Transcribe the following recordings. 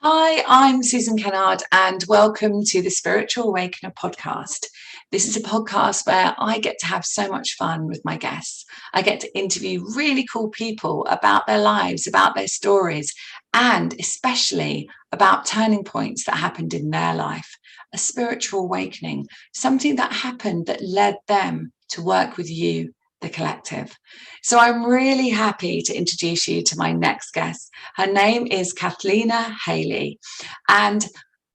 Hi, I'm Susan Kennard, and welcome to the Spiritual Awakener podcast. This is a podcast where I get to have so much fun with my guests. I get to interview really cool people about their lives, about their stories, and especially about turning points that happened in their life, a spiritual awakening, something that happened that led them to work with you, the collective. So I'm really happy to introduce you to my next guest. Her name is Cathleena Hailley, and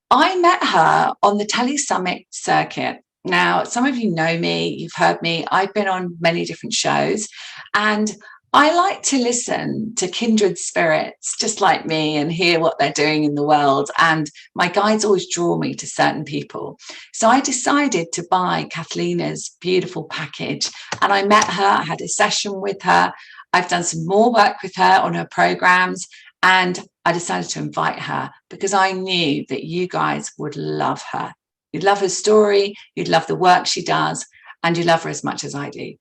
I met her on the Summit circuit. Now, some of you know me, you've heard me, I've been on many different shows, and I like to listen to kindred spirits just like me and hear what they're doing in the world. And my guides always draw me to certain people. So I decided to buy Cathleena's beautiful package, and I met her, I had a session with her. I've done some more work with her on her programs, and I decided to invite her because I knew that you guys would love her. You'd love her story, you'd love the work she does, and you love her as much as I do.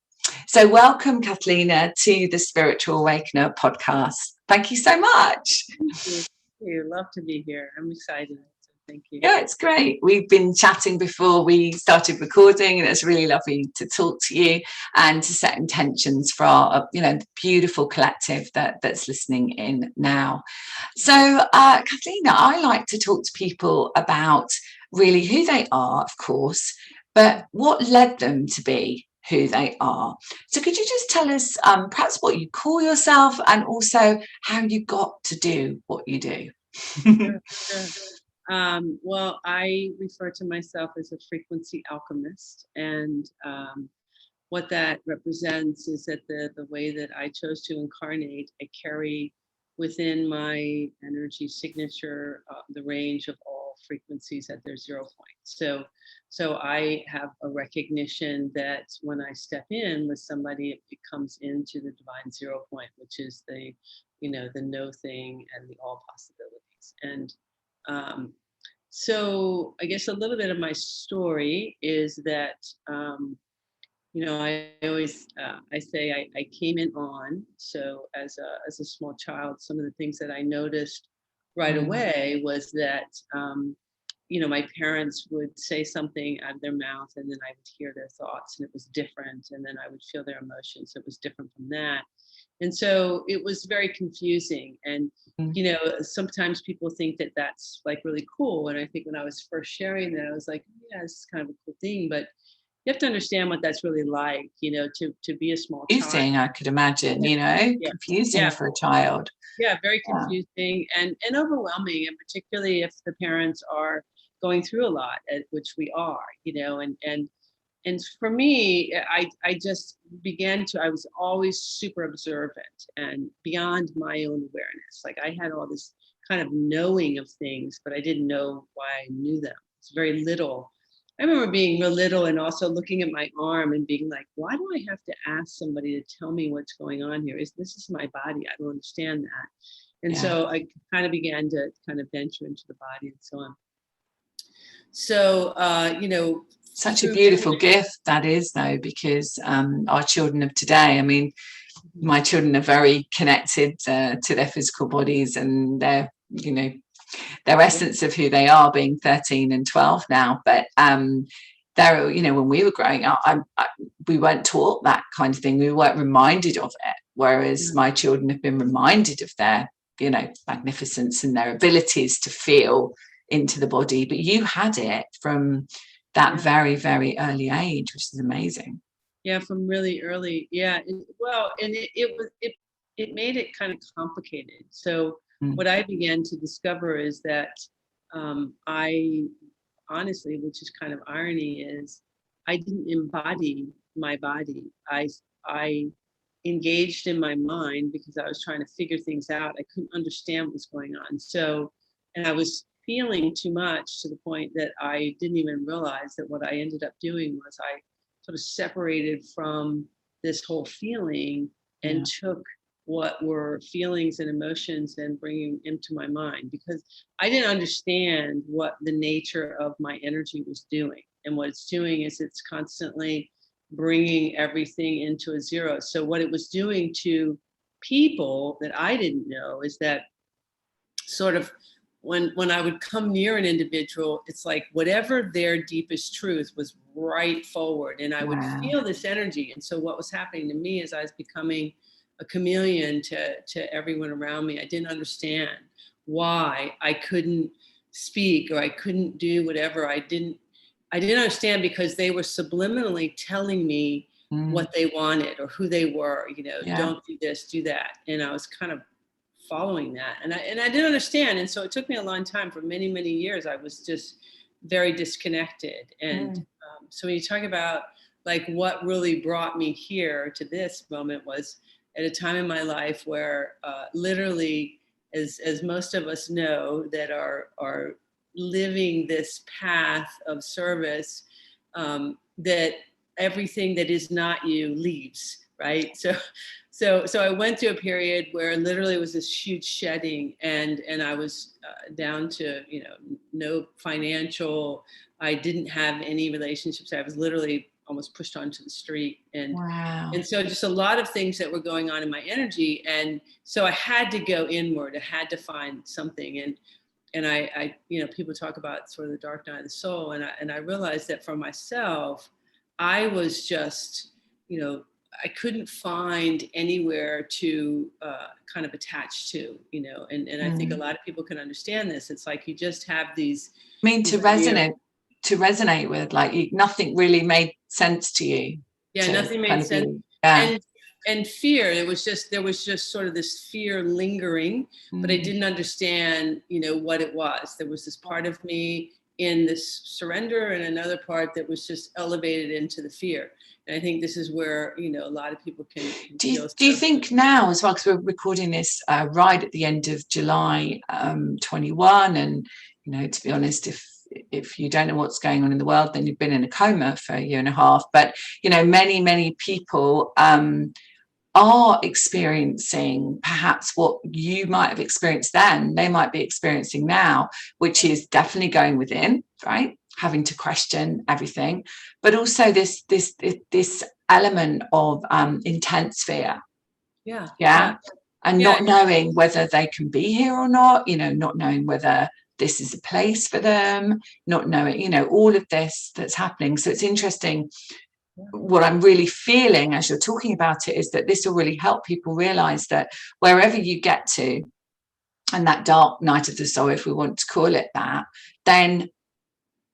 So welcome, Cathleena, to the Spiritual Awakener podcast. Thank you so much. Thank you. Love to be here. I'm excited. So thank you. Yeah, it's great. We've been chatting before we started recording, and it's really lovely to talk to you and to set intentions for our, the beautiful collective that's listening in now. So, Cathleena, I like to talk to people about really who they are, of course, but what led them to be who they are. So could you just tell us perhaps what you call yourself and also how you got to do what you do? Sure. Well, I refer to myself as a frequency alchemist, and what that represents is that the way that I chose to incarnate, I carry within my energy signature the range of all frequencies at their 0 point. So I have a recognition that when I step in with somebody, it comes into the divine 0 point, which is the no thing and the all possibilities. And so I guess a little bit of my story is that I always I say I came in on. So as a small child, some of the things that I noticed right away was that my parents would say something out of their mouth, and then I would hear their thoughts, and it was different, and then I would feel their emotions. It was different from that. And so it was very confusing. And, sometimes people think that that's like really cool. And I think when I was first sharing that, I was like, yeah, it's kind of a cool thing. But you have to understand what that's really like, to be a small child. Confusing, I could imagine, confusing for a child. Yeah, very confusing and overwhelming, and particularly if the parents are going through a lot, which we are, and for me, I just I was always super observant and beyond my own awareness. Like I had all this kind of knowing of things, but I didn't know why I knew them. It's very little. I remember being real little and also looking at my arm and being like, why do I have to ask somebody to tell me what's going on here? This is my body. I don't understand that. And so I kind of began to kind of venture into the body and so on. So, such a beautiful gift that is, though, because our children of today, I mean, my children are very connected to their physical bodies and their essence of who they are, being 13 and 12 now. But they're, when we were growing up, we weren't taught that kind of thing. We weren't reminded of it. Whereas my children have been reminded of their, magnificence and their abilities to feel into the body. But you had it from that very, very early age, which is amazing. Yeah, from really early. Yeah. And it made it kind of complicated. So what I began to discover is that I honestly, which is kind of irony, is I didn't embody my body. I engaged in my mind because I was trying to figure things out. I couldn't understand what was going on. And I was feeling too much to the point that I didn't even realize that what I ended up doing was I sort of separated from this whole feeling and took what were feelings and emotions and bringing into my mind, because I didn't understand what the nature of my energy was doing. And what it's doing is it's constantly bringing everything into a zero. So what it was doing to people that I didn't know is that sort of when I would come near an individual, it's like whatever their deepest truth was right forward, and I would feel this energy. And so what was happening to me is I was becoming a chameleon to everyone around me. I didn't understand why I couldn't speak or I couldn't do whatever. I didn't understand, because they were subliminally telling me what they wanted or who they were, don't do this, do that. And I was kind of following that. And I didn't understand. And so it took me a long time. For many, many years, I was just very disconnected. And so when you talk about like what really brought me here to this moment was at a time in my life where literally, as most of us know that are living this path of service, that everything that is not you leaves, right? So I went through a period where literally it was this huge shedding, and I was down to no financial. I didn't have any relationships. I was literally almost pushed onto the street, and so just a lot of things that were going on in my energy, and so I had to go inward. I had to find something, and I people talk about sort of the dark night of the soul, and I realized that for myself, I was just I couldn't find anywhere to kind of attach to, and I think a lot of people can understand this. It's like you just have these. I mean, to resonate with, like, nothing really made sense to you. Yeah, nothing made sense. And fear. There was just sort of this fear lingering, but I didn't understand, what it was. There was this part of me in this surrender, and another part that was just elevated into the fear. And I think this is where, a lot of people can do you think now as well, because we're recording this right at the end of July 21, and to be honest, if you don't know what's going on in the world, then you've been in a coma for a year and a half. But many people are experiencing perhaps what you might have experienced then, they might be experiencing now, which is definitely going within, right? Having to question everything, but also this element of intense fear. And not knowing whether they can be here or not, not knowing whether this is a place for them, not knowing, all of this that's happening. So it's interesting. What I'm really feeling as you're talking about it is that this will really help people realize that wherever you get to, and that dark night of the soul, if we want to call it that, then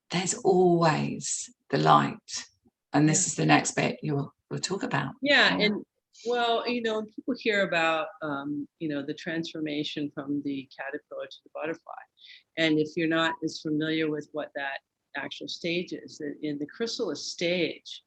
there's always the light. And this is the next bit we'll talk about. And well, people hear about the transformation from the caterpillar to the butterfly, and if you're not as familiar with what that actual stage is, in the chrysalis stage,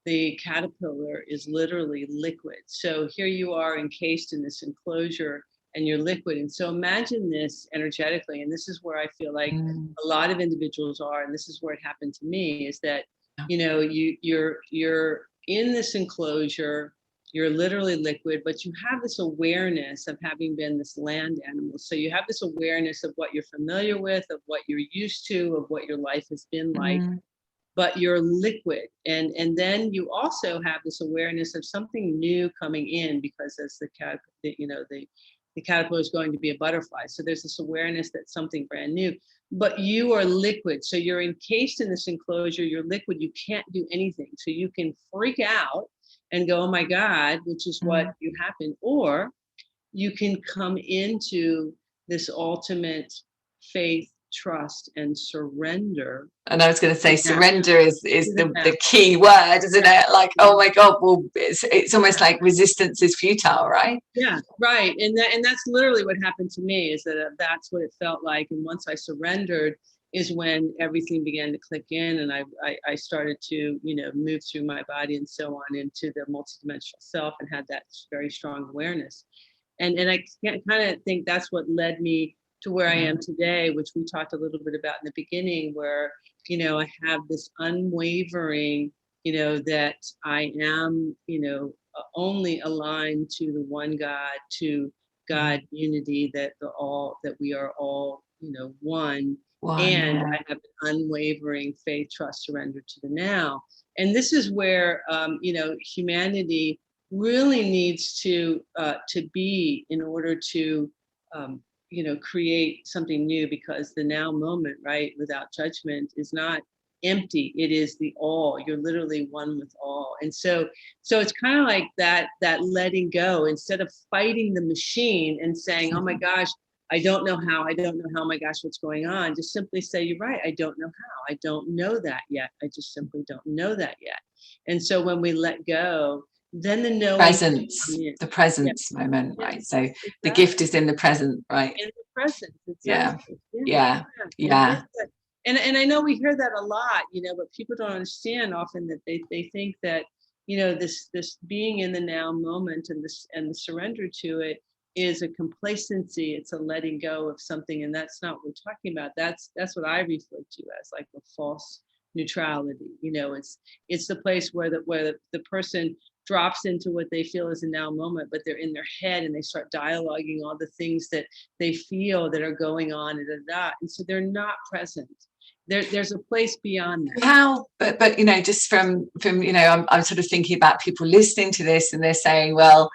the caterpillar is literally liquid. So here you are encased in this enclosure and you're liquid. And so imagine this energetically, and this is where I feel like a lot of individuals are, and this is where it happened to me, is that, you're in this enclosure, you're literally liquid, but you have this awareness of having been this land animal. So you have this awareness of what you're familiar with, of what you're used to, of what your life has been like. But you're liquid. And then you also have this awareness of something new coming in, because as the caterpillar is going to be a butterfly. So there's this awareness that something brand new, but you are liquid. So you're encased in this enclosure, you're liquid, you can't do anything. So you can freak out and go, oh my God, which is what you happen, or you can come into this ultimate faith, trust, and surrender. And I was going to say, surrender is the key word, isn't it? Like, oh my God, well, it's almost like resistance is futile, right? Yeah, right. And that's literally what happened to me, is that that's what it felt like. And once I surrendered is when everything began to click in, and I started to, move through my body and so on into the multidimensional self, and had that very strong awareness. And I kind of think that's what led me to where I am today, which we talked a little bit about in the beginning, where, I have this unwavering, that I am, only aligned to the one God, to God unity, that we are all, one. And I have an unwavering faith, trust, surrender to the now. And this is where, humanity really needs to be, in order to, create something new, because the now moment, right, without judgment, is not empty. It is the all. You're literally one with all. And so it's kind of like that letting go, instead of fighting the machine and saying, oh my gosh, I don't know how, oh my gosh, what's going on. Just simply say, you're right, I don't know how. I don't know that yet. I just simply don't know that yet. And so when we let go, then the knowing the presence moment, yeah, right? So exactly. the gift is in the present, right? In the present, exactly. yeah. Yeah. And I know we hear that a lot, but people don't understand often that they think that, this being in the now moment and the surrender to it is a complacency. It's a letting go of something, and that's not what we're talking about. That's what I refer to as like the false neutrality. It's the place where the person drops into what they feel is a now moment, but they're in their head and they start dialoguing all the things that they feel that are going on, and so they're not present. There's a place beyond that. But just from I'm sort of thinking about people listening to this, and they're saying, well,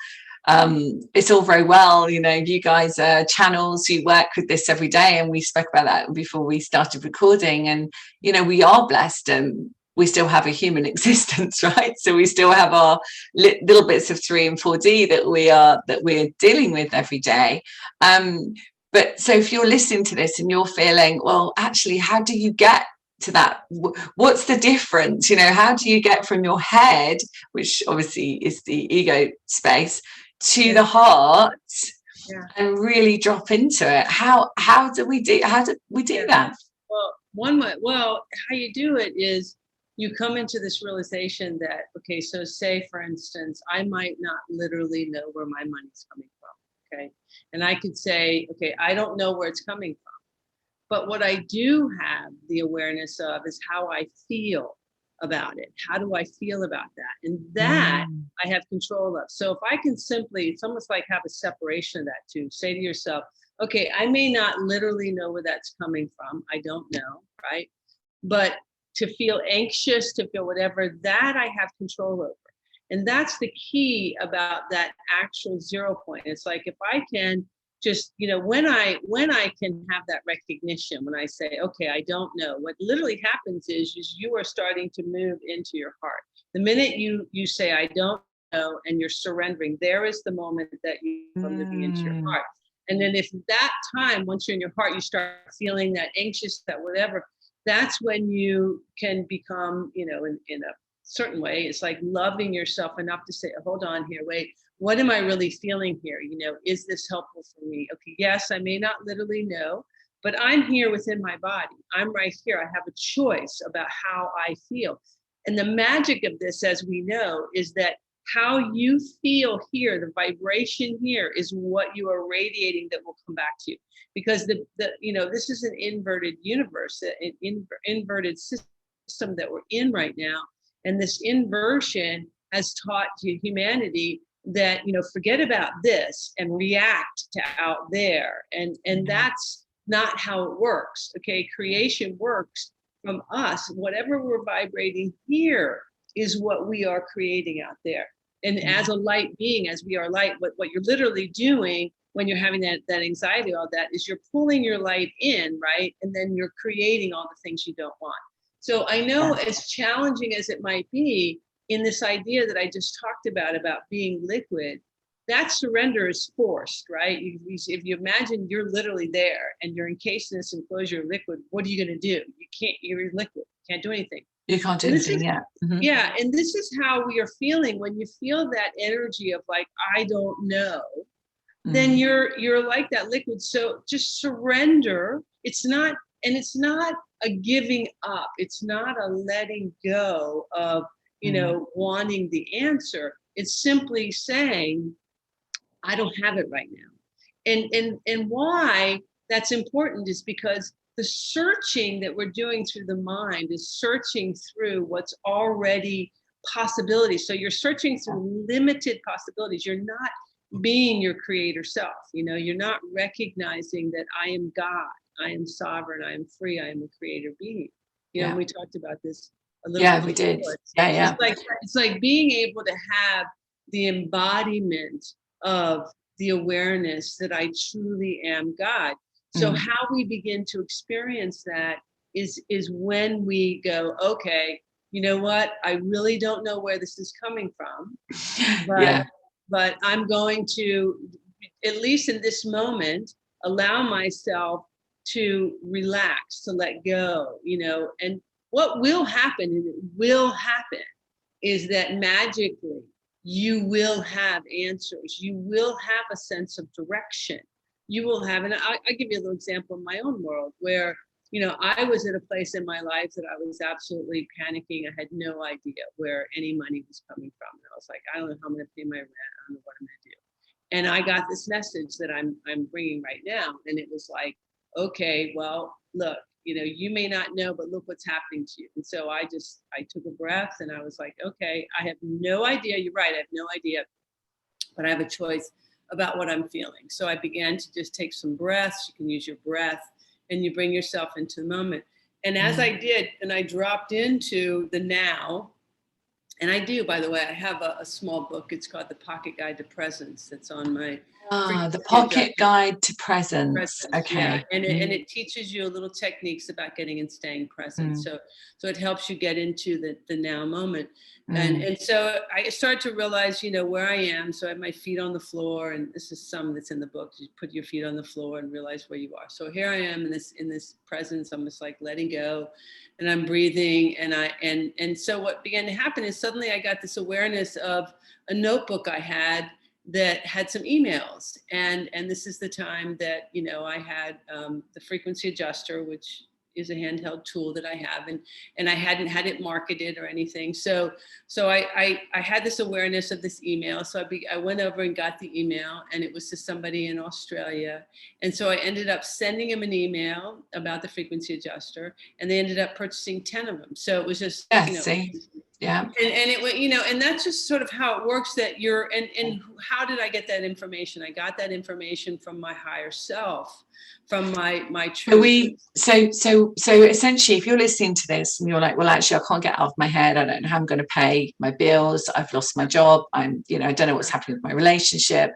it's all very well, you guys are channels, you work with this every day, and we spoke about that before we started recording, and we are blessed, and we still have a human existence, right? So we still have our little bits of 3 and 4D that we're dealing with every day. But so if you're listening to this and you're feeling, well, actually, how do you get to that? What's the difference? How do you get from your head, which obviously is the ego space, to the heart, and really drop into it? How do we do that? Well, how you do it is you come into this realization that, okay, so say, for instance, I might not literally know where my money's coming from, okay? And I could say, okay, I don't know where it's coming from. But what I do have the awareness of is how I feel about it. How do I feel about that? And that I have control of. So if I can simply, it's almost like have a separation of that too. Say to yourself, okay, I may not literally know where that's coming from. I don't know, right? But to feel anxious, to feel whatever, that I have control over. And that's the key about that actual 0 point. It's like, if I can just, when I can have that recognition, when I say, okay, I don't know, what literally happens is you are starting to move into your heart. The minute you say, I don't know, and you're surrendering, there is the moment that you are moving into your heart. And then if that time, once you're in your heart, you start feeling that anxious, that whatever, that's when you can become, in a certain way, it's like loving yourself enough to say, hold on here, wait, what am I really feeling here? Is this helpful for me? Okay, yes, I may not literally know, but I'm here within my body. I'm right here. I have a choice about how I feel. And the magic of this, as we know, is that how you feel here, the vibration here, is what you are radiating that will come back to you. Because this is an inverted universe, an inverted system that we're in right now. And this inversion has taught humanity that, forget about this and react to out there. And that's not how it works. Okay, creation works from us. Whatever we're vibrating here is what we are creating out there. And as a light being, as we are light, what you're literally doing when you're having that anxiety, all that, is you're pulling your light in, right? And then you're creating all the things you don't want. So I know, as challenging as it might be, in this idea that I just talked about being liquid, that surrender is forced, right? If you imagine you're literally there and you're encased in this enclosure of liquid, what are you going to do? You're liquid, you can't do anything. You can't do anything, Yeah, and this is how we are feeling when you feel that energy of like, I don't know, then you're like that liquid. So just surrender. It's not a giving up. It's not a letting go of, wanting the answer. It's simply saying, I don't have it right now. And why that's important is because the searching that we're doing through the mind is searching through what's already possibilities. So you're searching through limited possibilities. You're not being your creator self. You're not recognizing that I am God, I am sovereign, I am free, I am a creator being. We talked about this a little bit. Yeah, we did. It's like being able to have the embodiment of the awareness that I truly am God. So how we begin to experience that is when we go, okay, you know what? I really don't know where this is coming from, but I'm going to, at least in this moment, allow myself to relax, to let go, and what will happen, and it will happen, is that magically you will have answers. You will have a sense of direction. You will have, and I give you a little example in my own world where, I was at a place in my life that I was absolutely panicking. I had no idea where any money was coming from. And I was like, I don't know how I'm going to pay my rent. I don't know what I'm going to do. And I got this message that I'm bringing right now. And it was like, okay, well, look, you may not know, but look what's happening to you. And so I took a breath and I was like, okay, I have no idea. You're right. I have no idea, but I have a choice about what I'm feeling. So I began to just take some breaths. You can use your breath and you bring yourself into the moment. And as I did, and I dropped into the now, and I do, by the way, I have a small book. It's called The Pocket Guide to Presence. It's on my The Pocket Guide to Presence. Okay. Yeah. And it teaches you a little techniques about getting and staying present. So it helps you get into the now moment. And so I started to realize, where I am. So I have my feet on the floor, and this is some that's in the book. You put your feet on the floor and realize where you are. So here I am in this presence. I'm just like letting go, and I'm breathing. And so what began to happen is suddenly I got this awareness of a notebook I had that had some emails, and this is the time that I had the frequency adjuster, which is a handheld tool that I have, and I hadn't had it marketed or anything. So I had this awareness of this email. So I went over and got the email, and it was to somebody in Australia, and so I ended up sending him an email about the frequency adjuster, and they ended up purchasing 10 of them. So it was just Yeah. And it went, and that's just sort of how it works, that and how did I get that information? I got that information from my higher self, from my truth. So essentially, if you're listening to this and you're like, well, actually, I can't get out of my head. I don't know how I'm going to pay my bills. I've lost my job. I don't know what's happening with my relationship.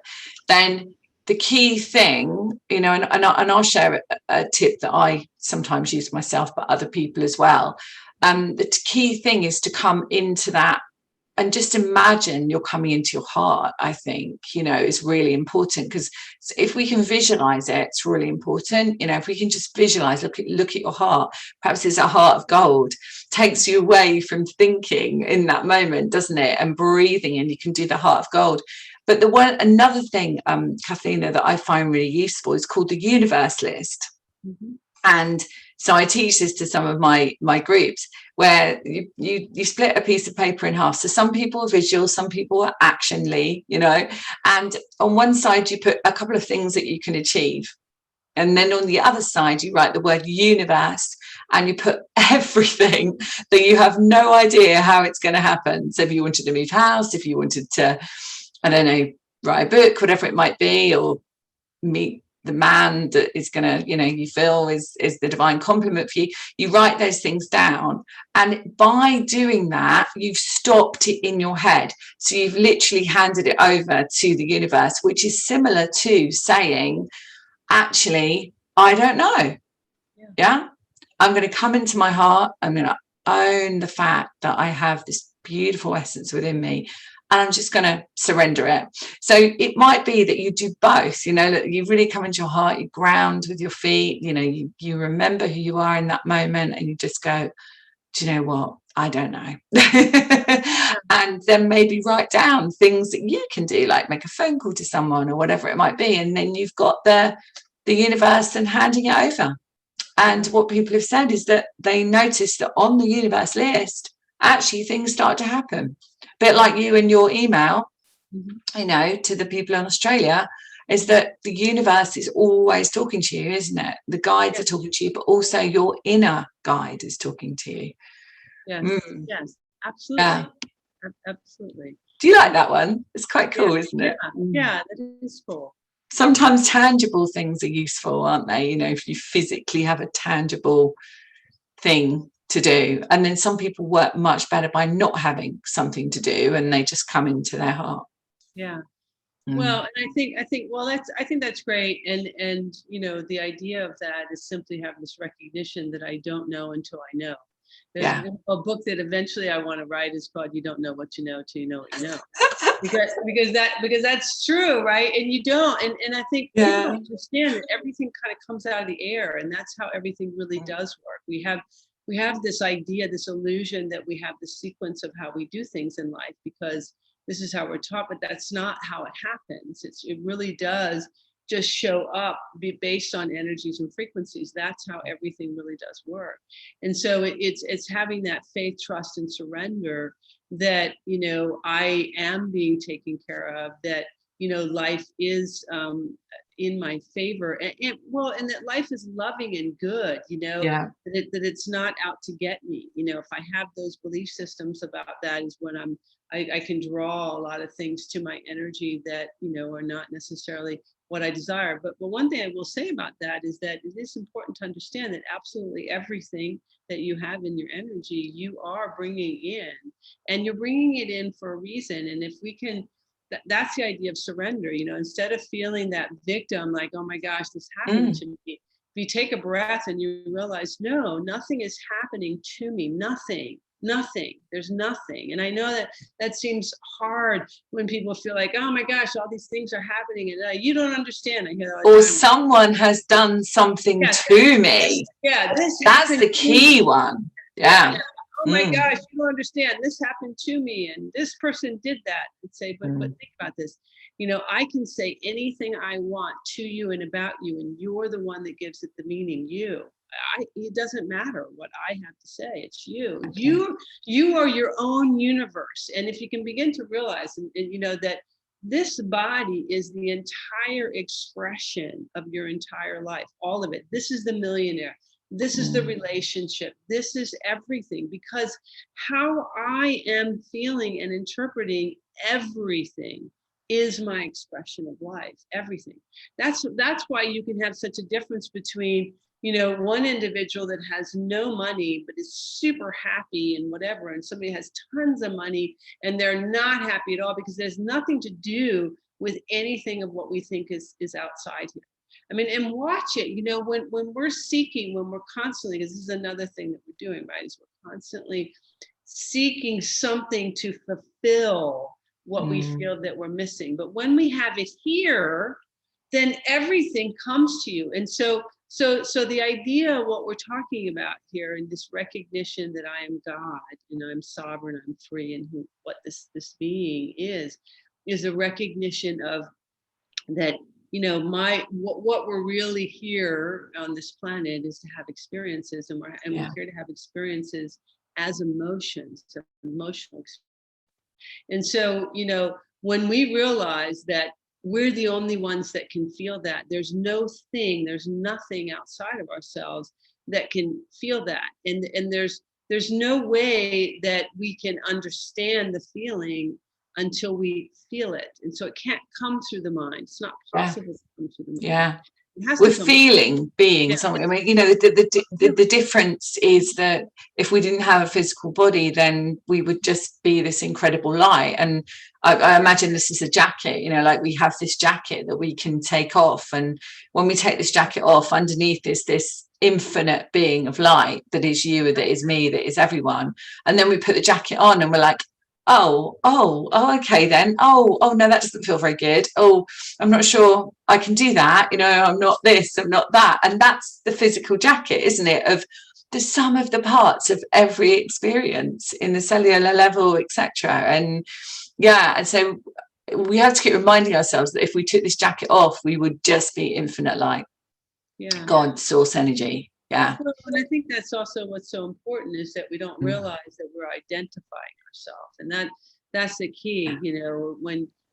Then the key thing, and I'll share a tip that I sometimes use myself, but other people as well. The key thing is to come into that and just imagine you're coming into your heart. I think, is really important, because if we can visualize it, it's really important. If we can just visualize, look at your heart, perhaps it's a heart of gold, takes you away from thinking in that moment, doesn't it? And breathing, and you can do the heart of gold. But another thing, Cathleena, that I find really useful is called the universe list. And so I teach this to some of my groups, where you split a piece of paper in half. So some people are visual, some people are actionly, and on one side you put a couple of things that you can achieve. And then on the other side, you write the word universe, and you put everything that you have no idea how it's going to happen. So if you wanted to move house, if you wanted to, I don't know, write a book, whatever it might be, or meet the man that is going to, you feel is the divine complement for you, you write those things down. And by doing that, you've stopped it in your head. So you've literally handed it over to the universe, which is similar to saying, actually, I don't know. Yeah. I'm going to come into my heart. I'm going to own the fact that I have this beautiful essence within me, and I'm just going to surrender it. So it might be that you do both, that you really come into your heart, you ground with your feet, you remember who you are in that moment, and you just go, do you know what? I don't know. And then maybe write down things that you can do, like make a phone call to someone or whatever it might be. And then you've got the universe and handing it over. And what people have said is that they notice that on the universe list, actually things start to happen. A bit like you and your email, to the people in Australia, is that the universe is always talking to you, isn't it? The guides are talking to you, but also your inner guide is talking to you. Yes, yes, absolutely. Yeah. Absolutely. Do you like that one? It's quite cool, isn't it? Yeah, that is cool. Sometimes tangible things are useful, aren't they? If you physically have a tangible thing to do. And then some people work much better by not having something to do, and they just come into their heart. Yeah. Well, and I think that's great. And the idea of that is simply have this recognition that I don't know until I know. There's Yeah. a book that eventually I want to write is called "You Don't Know What You Know Till You Know What You Know," because that's true, right? And you don't, and I think people Yeah. don't understand that everything kind of comes out of the air, and that's how everything really does work. We have this idea, this illusion that we have the sequence of how we do things in life because this is how we're taught, but that's not how it happens. It really does just show up, be based on energies and frequencies. That's how everything really does work. And so it's having that faith, trust, and surrender that I am being taken care of, that life is in my favor, and that life is loving and good, Yeah. that it's not out to get me. If I have those belief systems about that, is when I can draw a lot of things to my energy that are not necessarily what I desire. But one thing I will say about that is that it is important to understand that absolutely everything that you have in your energy, you are bringing in, and you're bringing it in for a reason. And if we can, that's the idea of surrender. Instead of feeling that victim, like, oh my gosh, this happened to me. If you take a breath and you realize, no, nothing is happening to me, nothing, there's nothing. And I know that seems hard when people feel like, oh my gosh, all these things are happening and you don't understand. I hear that all the Or time. someone has done something to me. That's the key one. Yeah. Oh my gosh, you don't understand. This happened to me, and this person did that. And say, but think about this. I can say anything I want to you and about you, and you're the one that gives it the meaning. It doesn't matter what I have to say. It's you. Okay. You are your own universe. And if you can begin to realize, and that this body is the entire expression of your entire life, all of it. This is the millionaire. This is the relationship. This is everything, because how I am feeling and interpreting everything is my expression of life, everything. That's why you can have such a difference between, one individual that has no money, but is super happy and whatever, and somebody has tons of money and they're not happy at all, because there's nothing to do with anything of what we think is outside here. I mean, and watch it, when we're seeking, when we're constantly, because this is another thing that we're doing, right, is we're constantly seeking something to fulfill what we feel that we're missing. But when we have it here, then everything comes to you. And so the idea of what we're talking about here, and this recognition that I am God and I'm sovereign, I'm free, and what this being is a recognition of that, what we're really here on this planet is to have experiences, and we're here to have experiences as emotions, so emotional experiences. And so, when we realize that we're the only ones that can feel that, there's nothing outside of ourselves that can feel that. And there's no way that we can understand the feeling until we feel it. And so it can't come through the mind. It's not possible to come through the mind. Yeah. We're feeling, being something. I mean, the difference is that if we didn't have a physical body, then we would just be this incredible light. And I imagine this is a jacket, like we have this jacket that we can take off. And when we take this jacket off, underneath is this infinite being of light that is you, that is me, that is everyone. And then we put the jacket on and we're like, oh, okay then. Oh, no, that doesn't feel very good. Oh, I'm not sure I can do that. I'm not this, I'm not that. And that's the physical jacket, isn't it? Of the sum of the parts of every experience in the cellular level, etc. And and so we have to keep reminding ourselves that if we took this jacket off, we would just be infinite light. Yeah. God, source energy. Yeah. Well, and I think that's also what's so important, is that we don't realize that we're identifying ourselves. And that's the key,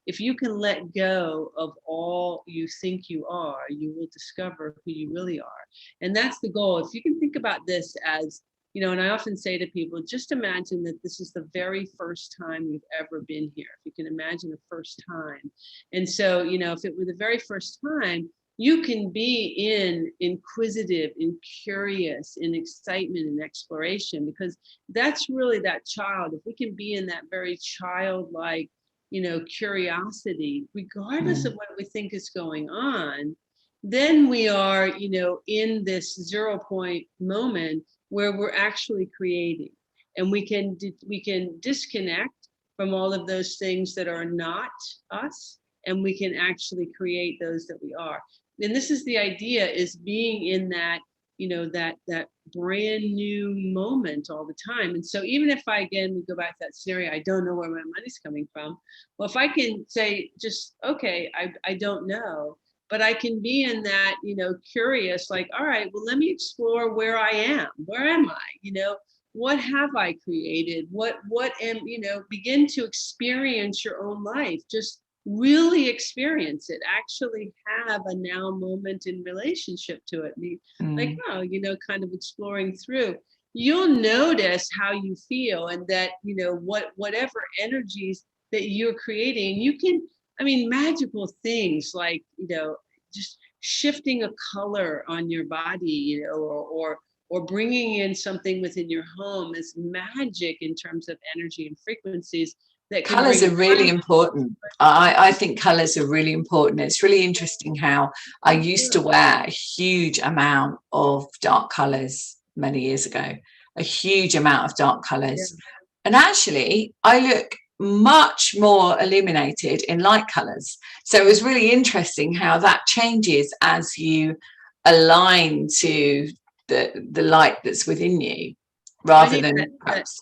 if you can let go of all you think you are, you will discover who you really are. And that's the goal. If you can think about this as, and I often say to people, just imagine that this is the very first time you've ever been here. If you can imagine the first time. And so, if it were the very first time, you can be inquisitive and curious, in excitement and exploration, because that's really that child. If we can be in that very childlike, curiosity, regardless of what we think is going on, then we are, in this 0 point moment where we're actually creating, and we can disconnect from all of those things that are not us, and we can actually create those that we are. And this is the idea, is being in that, that brand new moment all the time. And so even if we go back to that scenario, I don't know where my money's coming from. Well, if I can say, just, okay, I don't know, but I can be in that, curious, like, all right, well, let me explore where I am. Where am I? What have I created? What am, begin to experience your own life. Just really experience it. Actually have a now moment in relationship to it. Like, kind of exploring through. You'll notice how you feel, and that, whatever energies that you're creating, you can, magical things like, just shifting a color on your body, or bringing in something within your home is magic in terms of energy and frequencies. That colors are really important. I think colors are really important. It's really interesting how I used to wear a huge amount of dark colors many years ago, a huge amount of dark colors. And actually, I look much more illuminated in light colors. So it was really interesting how that changes as you align to the light that's within you, rather than perhaps.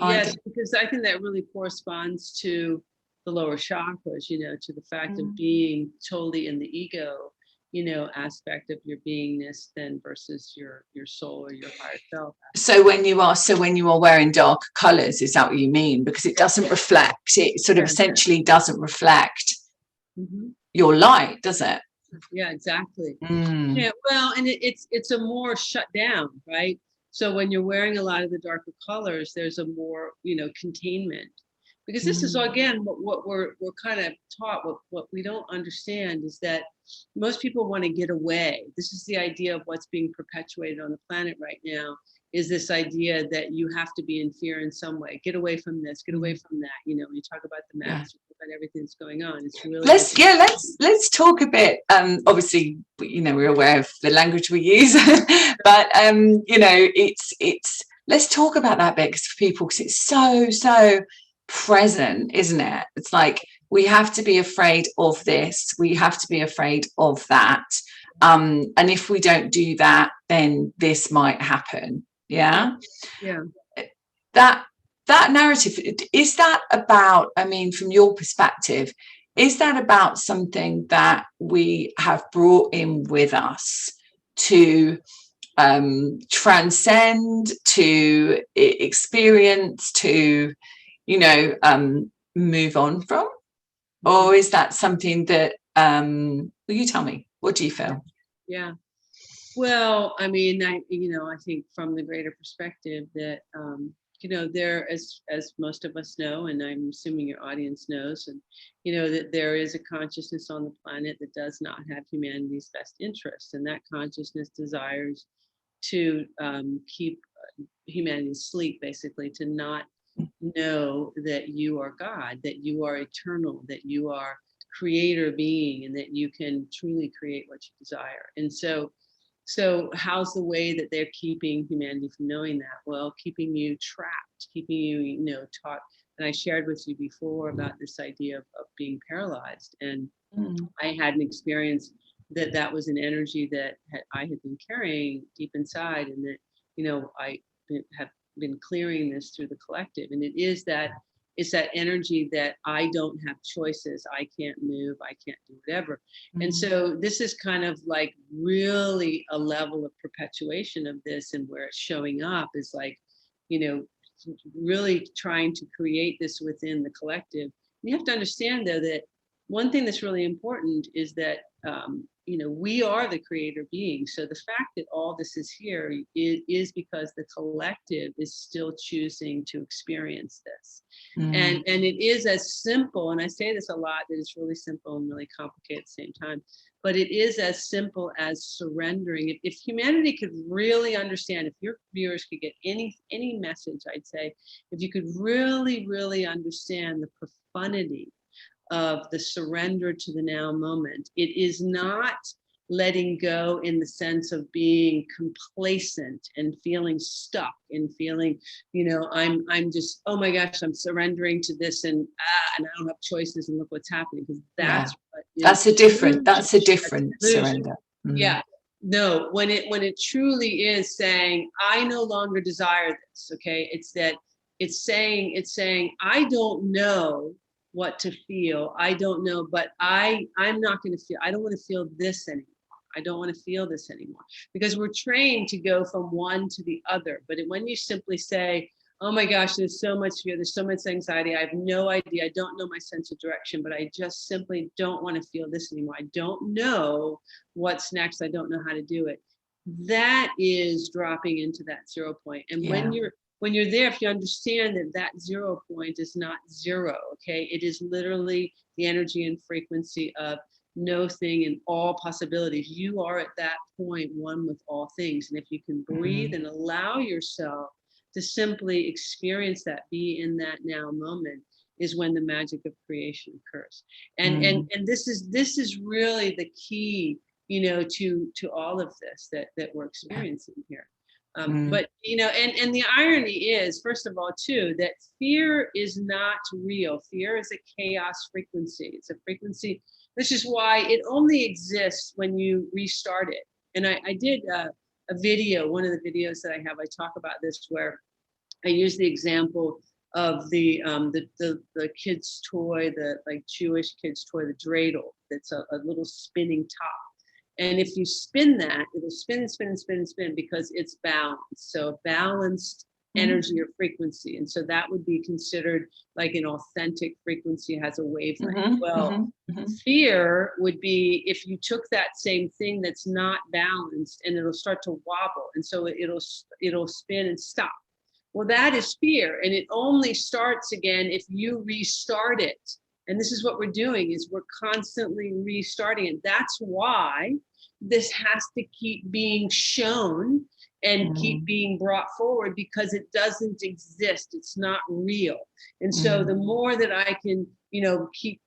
Yes, because I think that really corresponds to the lower chakras, to the fact of being totally in the ego, aspect of your beingness, then versus your soul or your higher self. So when you are wearing dark colors, is that what you mean? Because it doesn't reflect, it sort of essentially doesn't reflect your light, does it? Yeah, exactly. Yeah, well, and it's a more shut down, right? So when you're wearing a lot of the darker colors, there's a more, containment. Because this is, again, what we're kind of taught. What we don't understand is that most people want to get away. This is the idea of what's being perpetuated on the planet right now, is this idea that you have to be in fear in some way. Get away from this, get away from that. When you talk about the mass, about everything that's going on. It's really let's talk a bit. Obviously, we're aware of the language we use, but it's let's talk about that bit for people, because it's so present, isn't it? It's like we have to be afraid of this, we have to be afraid of that, and if we don't do that, then this might happen. That narrative, is that about, from your perspective, is that about something that we have brought in with us to transcend, to experience, to move on from? Or is that something that well, you tell me, what do you feel? Well, I think from the greater perspective that there, as most of us know, and I'm assuming your audience knows, and that there is a consciousness on the planet that does not have humanity's best interests, and that consciousness desires to keep humanity asleep, basically, to not know that you are God, that you are eternal, that you are creator being, and that you can truly create what you desire. And so how's the way that they're keeping humanity from knowing that? Well, keeping you trapped, keeping you, taught. And I shared with you before about this idea of being paralyzed. And I had an experience that was an energy that I had been carrying deep inside, and that, I have been clearing this through the collective. And it's that energy that I don't have choices. I can't move. I can't do whatever. And so this is kind of like really a level of perpetuation of this, and where it's showing up is like, really trying to create this within the collective. And you have to understand, though, that one thing that's really important is that we are the creator being. So the fact that all this is here is because the collective is still choosing to experience this. And it is as simple, and I say this a lot, that it's really simple and really complicated at the same time, but it is as simple as surrendering. If humanity could really understand, if your viewers could get any message, I'd say, if you could really, really understand the profundity of the surrender to the now moment. It is not letting go in the sense of being complacent and feeling stuck and feeling, I'm just, oh my gosh, I'm surrendering to this and I don't have choices and look what's happening, because that's a different surrender. Yeah. No, when it truly is saying, I no longer desire this. Okay. It's saying, I don't know what to feel. I don't know, but I'm not going to feel, I don't want to feel this anymore. I don't want to feel this anymore, because we're trained to go from one to the other. But when you simply say, oh my gosh, there's so much fear, there's so much anxiety, I have no idea, I don't know my sense of direction, but I just simply don't want to feel this anymore. I don't know what's next. I don't know how to do it. That is dropping into that 0 point. And when you're there, if you understand that 0 point is not zero, okay, it is literally the energy and frequency of no thing and all possibilities. You are at that point one with all things. And if you can breathe and allow yourself to simply experience that, be in that now moment, is when the magic of creation occurs. And this is really the key, to all of this that we're experiencing here. But and the irony is, first of all, too, that fear is not real. Fear is a chaos frequency. It's a frequency. This is why it only exists when you restart it. And I did a video, one of the videos that I have, I talk about this, where I use the example of the kid's toy, the Jewish kid's toy, the dreidel. That's a little spinning top. And if you spin that, it'll spin, because it's balanced. So balanced energy or frequency. And so that would be considered like an authentic frequency, has a wavelength. Fear would be if you took that same thing that's not balanced and it'll start to wobble. And so it'll spin and stop. Well, that is fear. And it only starts again if you restart it. And this is what we're doing, is we're constantly restarting it. That's why this has to keep being shown and keep being brought forward, because it doesn't exist. It's not real. And so the more that I can, keep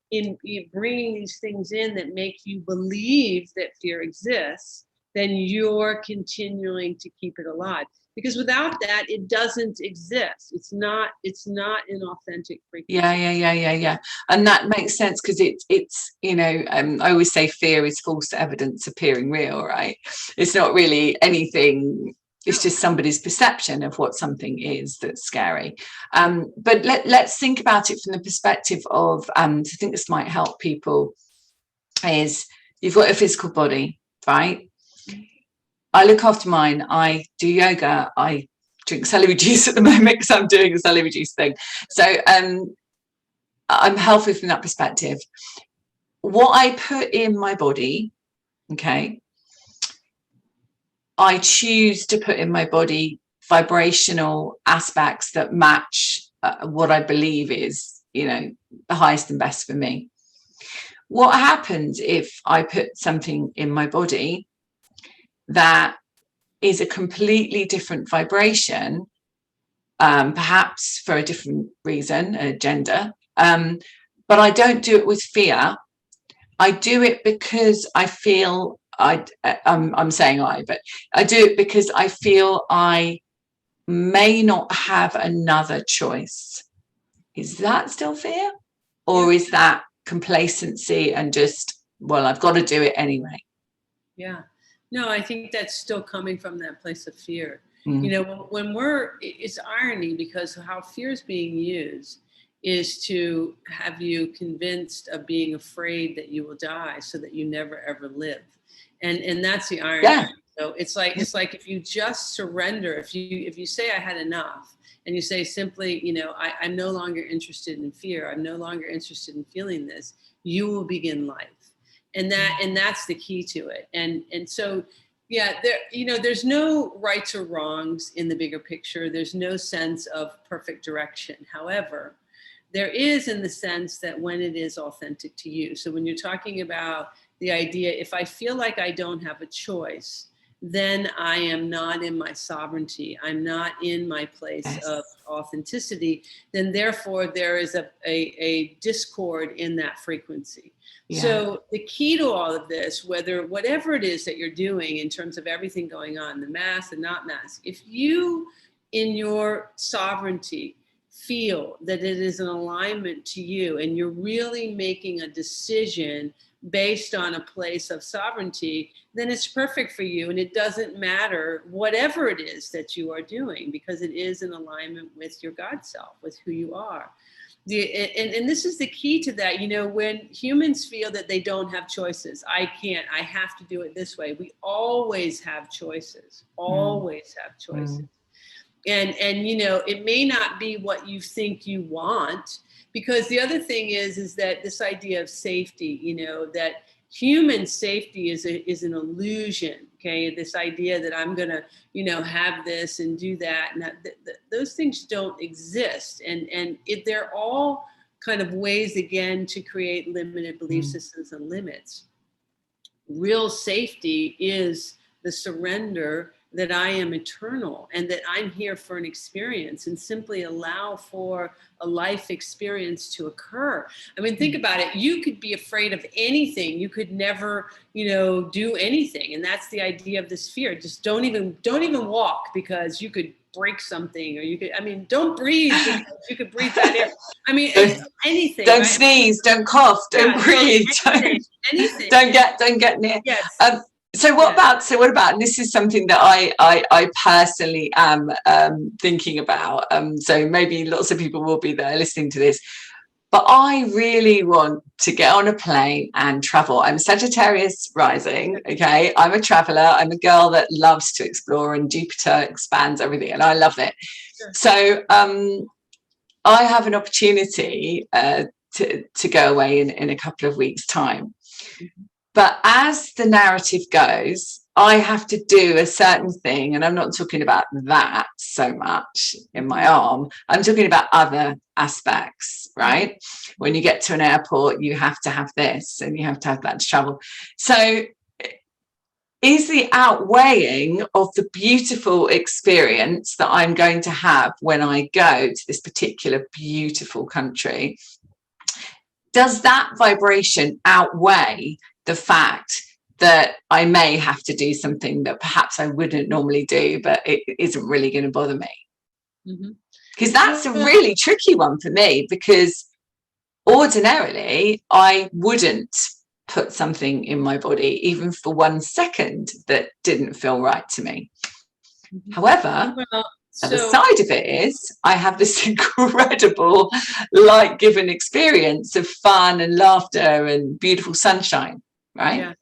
bringing these things in that make you believe that fear exists, then you're continuing to keep it alive. Because without that, it doesn't exist. It's not an authentic frequency. Yeah. And that makes sense, because it's I always say fear is false evidence appearing real, right? It's not really anything. It's just somebody's perception of what something is that's scary. But let's think about it from the perspective of, I think this might help people, is you've got a physical body, right? I look after mine. I do yoga. I drink celery juice at the moment because I'm doing a celery juice thing. So I'm healthy from that perspective. What I put in my body, okay, I choose to put in my body vibrational aspects that match what I believe is, the highest and best for me. What happens if I put something in my body that is a completely different vibration, perhaps for a different reason, agenda, but I don't do it with fear. I do it because I feel I'm saying but I do it because I feel I may not have another choice. Is that still fear? Or is that complacency and just, well, I've got to do it anyway? Yeah. No, I think that's still coming from that place of fear. When it's irony, because how fear is being used is to have you convinced of being afraid that you will die so that you never ever live. And that's the irony. Yeah. So it's like if you just surrender, if you say I had enough, and you say simply, I'm no longer interested in fear, I'm no longer interested in feeling this, you will begin life. And that's the key to it. And so, yeah, there's no rights or wrongs in the bigger picture. There's no sense of perfect direction. However, there is in the sense that when it is authentic to you. So when you're talking about the idea, if I feel like I don't have a choice, then I am not in my sovereignty. I'm not in my place of authenticity. Then therefore there is a discord in that frequency. Yeah. So the key to all of this, whatever it is that you're doing in terms of everything going on, the mask and not mask, if you in your sovereignty feel that it is an alignment to you and you're really making a decision based on a place of sovereignty, then it's perfect for you. And it doesn't matter whatever it is that you are doing, because it is in alignment with your God self, with who you are. And this is the key to that. When humans feel that they don't have choices, I have to do it this way. We always have choices, always have choices. And it may not be what you think you want, because the other thing is that this idea of safety, that human safety is an illusion. Okay, this idea that I'm gonna, have this and do that, and those things don't exist, and they're all kind of ways again to create limited belief systems and limits. Real safety is the surrender that I am eternal and that I'm here for an experience, and simply allow for a life experience to occur. I mean, think about it. You could be afraid of anything. You could never, do anything. And that's the idea of this fear. Just don't even walk, because you could break something, or don't breathe, because you could breathe that air. Anything. Don't right? Sneeze, don't cough, don't breathe. Anything. Don't get near. Yes. So what about, and this is something that I personally am thinking about. So maybe lots of people will be there listening to this, but I really want to get on a plane and travel. I'm Sagittarius rising. Okay. I'm a traveler. I'm a girl that loves to explore, and Jupiter expands everything, and I love it. Sure. So I have an opportunity to go away in a couple of weeks' time. Mm-hmm. But as the narrative goes, I have to do a certain thing, and I'm not talking about that so much in my arm. I'm talking about other aspects, right? When you get to an airport, you have to have this and you have to have that to travel. So is the outweighing of the beautiful experience that I'm going to have when I go to this particular beautiful country, does that vibration outweigh the fact that I may have to do something that perhaps I wouldn't normally do, but it isn't really going to bother me? Because that's a really tricky one for me, because ordinarily I wouldn't put something in my body even for 1 second that didn't feel right to me. However, the other side of it is I have this incredible light-given experience of fun and laughter and beautiful sunshine, right? Yeah.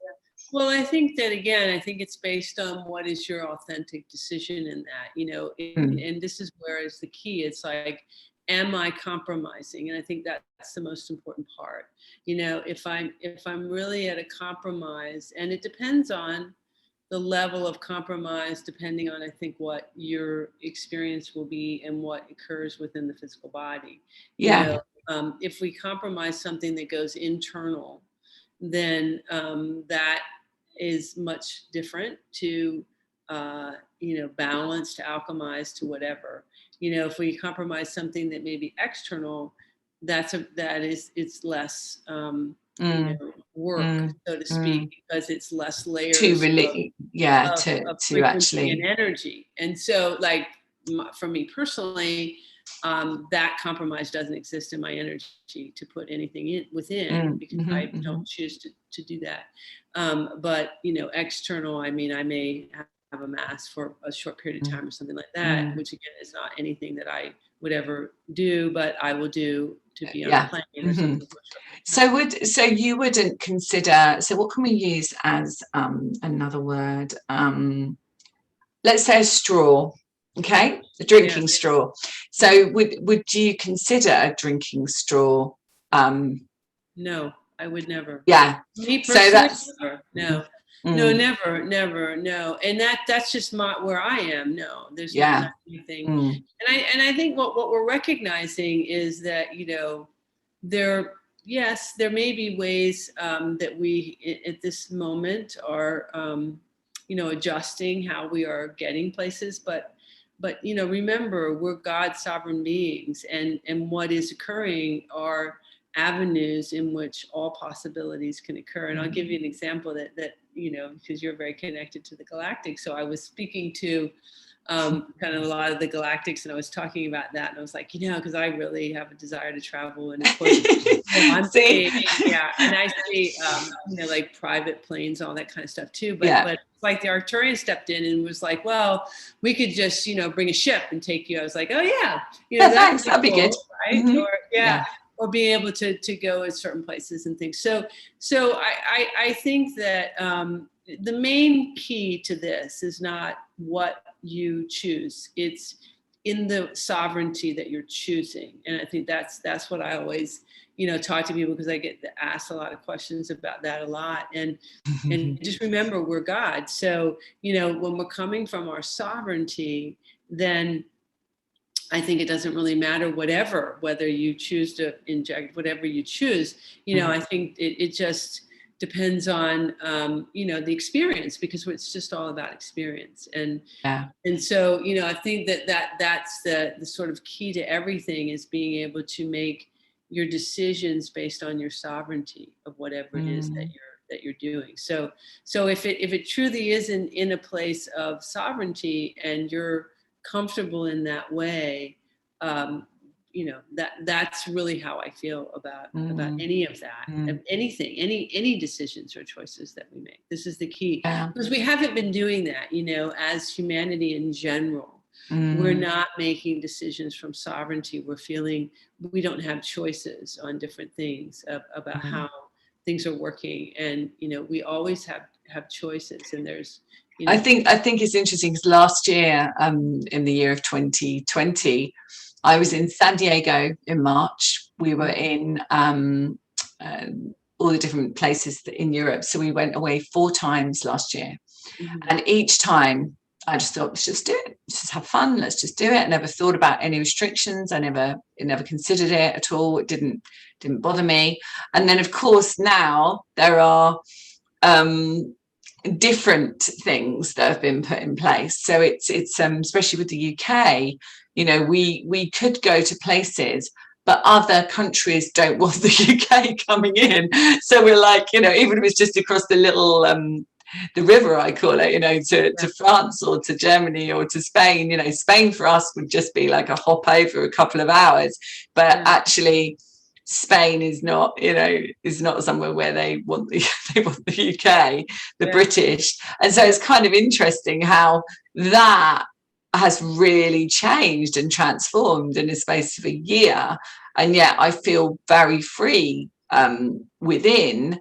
Well, I think that, again, it's based on what is your authentic decision in that, and this is where is the key. It's like, am I compromising? And I think that's the most important part. If I'm really at a compromise, and it depends on the level of compromise, depending on, I think, what your experience will be and what occurs within the physical body. Yeah. If we compromise something that goes internal, then that is much different to, balance, to alchemize, to whatever. If we compromise something that may be external, it's less work, so to speak, because it's less layers to actually and energy. And so, like, for me personally, that compromise doesn't exist in my energy to put anything within, because I don't choose to do that. But external, I may have a mask for a short period of time or something like that, which again is not anything that I would ever do, but I will do to be on a plane or something. So you wouldn't consider, so what can we use as another word? Let's say a straw. Okay, a drinking straw. So would you consider a drinking straw? No, I would never. Yeah. Me So personally, that's never. No. No, mm, never, no. And that's just not where I am. No, there's not yeah. anything. Mm, And I think what we're recognizing is that, you know, yes, there may be ways that we at this moment are, you know, adjusting how we are getting places, but you know, remember, we're God's sovereign beings, and what is occurring are avenues in which all possibilities can occur. And I'll give you an example that you know, because you're very connected to the galactic. So I was speaking to kind of a lot of the galactics, and I was talking about that, and I was like, you know, because I really have a desire to travel, and of course, you know, I'm see, seeing, yeah, and I see, you know, like private planes, all that kind of stuff too. yeah. But like the Arcturian stepped in and was like, well, we could just, you know, bring a ship and take you. I was like, oh yeah, you know, Yeah, that'd thanks. be That'd be good. cool, right? Mm-hmm. Or yeah, Yeah. or being able to go at certain places and things. So I think that the main key to this is not what you choose. It's in the sovereignty that you're choosing. And I think that's what I always, you know, talk to people, because I get asked a lot of questions about that a lot. And just remember, we're God. So, you know, when we're coming from our sovereignty, then I think it doesn't really matter whether you choose to inject whatever you choose. You know, I think it just depends on, you know, the experience, because it's just all about experience. Yeah. And so, you know, I think that's the sort of key to everything, is being able to make your decisions based on your sovereignty of whatever it is that you're doing. So if it truly is in a place of sovereignty, and you're comfortable in that way, you know, that's really how I feel about any of that, of anything, any decisions or choices that we make. This is the key, Yeah. because we haven't been doing that, you know, as humanity in general. We're not making decisions from sovereignty. We're feeling we don't have choices on different things about how things are working. And, you know, we always have choices, and there's, you know, I think it's interesting because last year, in the year of 2020, I was in San Diego in March. We were in all the different places in Europe. So we went away 4 times last year. And each time I just thought, let's just do it. Let's just have fun. Let's just do it. I never thought about any restrictions. I never considered it at all. It didn't bother me. And then, of course, now there are different things that have been put in place. So it's especially with the UK, you know, we could go to places, but other countries don't want the UK coming in. So we're like, you know, even if it's just across the little the river, I call it, you know, to France or to Germany or to Spain, you know, Spain for us would just be like a hop over a couple of hours. But actually, Spain is not, you know, is not somewhere where they want the UK, the British. And so it's kind of interesting how that has really changed and transformed in the space of a year. And yet I feel very free within.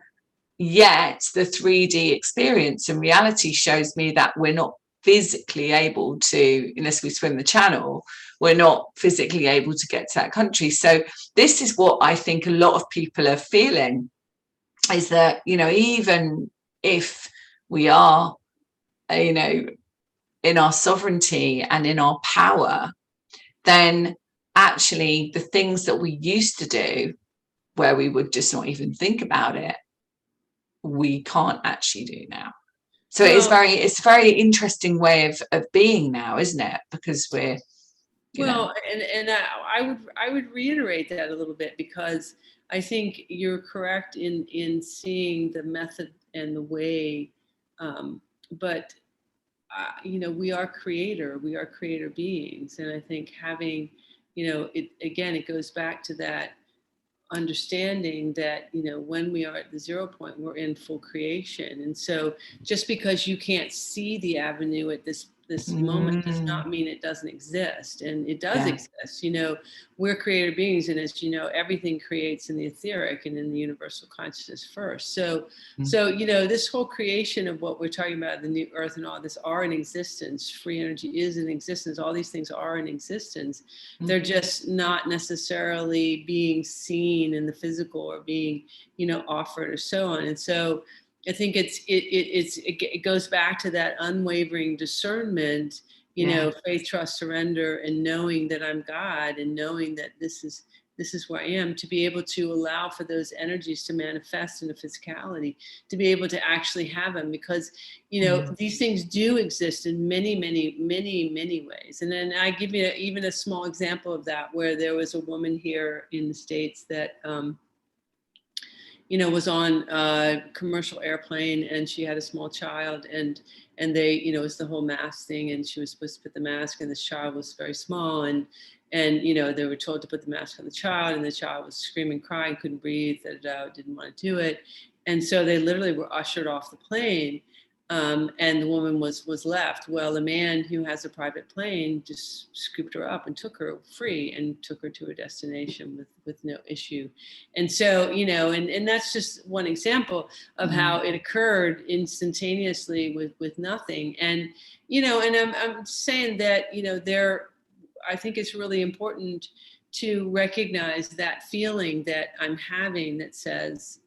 Yet the 3D experience and reality shows me that we're not physically able to, unless we swim the channel, we're not physically able to get to that country. So this is what I think a lot of people are feeling, is that, you know, even if we are, you know, in our sovereignty and in our power, then actually the things that we used to do, where we would just not even think about it, we can't actually do now. So it's a very interesting way of being now, isn't it? Because we're, and I would reiterate that a little bit, because I think you're correct in seeing the method and the way, but you know, we are creator beings, and I think having, you know, it goes back to that understanding that, you know, when we are at the 0 point, we're in full creation. And so just because you can't see the avenue at this moment does not mean it doesn't exist, and it does exist. We're creator beings, and as you know, everything creates in the etheric and in the universal consciousness first. So this whole creation of what we're talking about, the new earth and all this, are in existence. Free energy is in existence. All these things are in existence. They're just not necessarily being seen in the physical, or being offered, or so on. And so I think it goes back to that unwavering discernment, faith, trust, surrender, and knowing that I'm God, and knowing that this is where I am, to be able to allow for those energies to manifest in a physicality, to be able to actually have them, because these things do exist in many, many, many, many ways. And then I give you even a small example of that, where there was a woman here in the States that was on a commercial airplane, and she had a small child, and they, it was the whole mask thing, and she was supposed to put the mask, and this child was very small, and they were told to put the mask on the child, and the child was screaming, crying, couldn't breathe, didn't want to do it. And so they literally were ushered off the plane. And the woman was left. Well, the man who has a private plane just scooped her up and took her free, and took her to a destination with no issue. And so, and that's just one example of how it occurred instantaneously with nothing. And, and I'm saying that, I think it's really important to recognize that feeling that I'm having that says,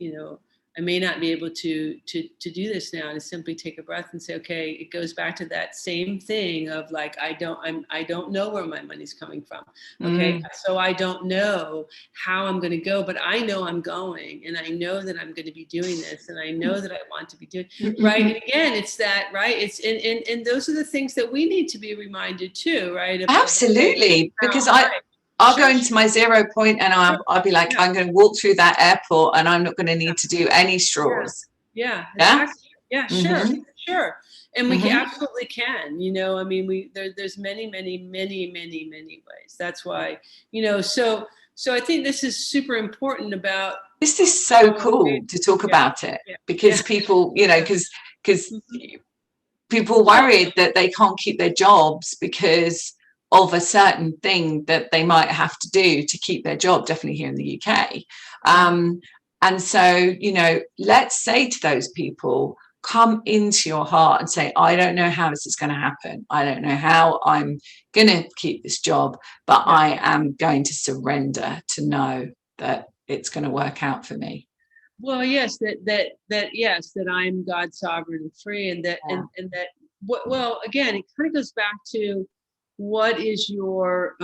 I may not be able to do this now, and to simply take a breath and say, okay, it goes back to that same thing of like, I don't know where my money's coming from. Okay. So I don't know how I'm going to go, but I know I'm going, and I know that I'm going to be doing this, and I know that I want to be doing right. And again, it's that, right. It's and those are the things that we need to be reminded too, right? Absolutely. Because I'll go into my 0 point, and I'll be like, I'm going to walk through that airport, and I'm not going to need to do any straws. Yeah, exactly. Yeah, sure. And we absolutely can, I mean, there's many, many, many, many, many ways. That's why, so I think this is super important about. This is so cool to talk about it, because people, because people worried that they can't keep their jobs because of a certain thing that they might have to do to keep their job, definitely here in the UK. And so, let's say to those people, come into your heart and say, I don't know how this is going to happen. I don't know how I'm going to keep this job, but I am going to surrender to know that it's going to work out for me. Well, yes, that I'm God, sovereign and free, and that and that. Well, again, it kind of goes back to what is your,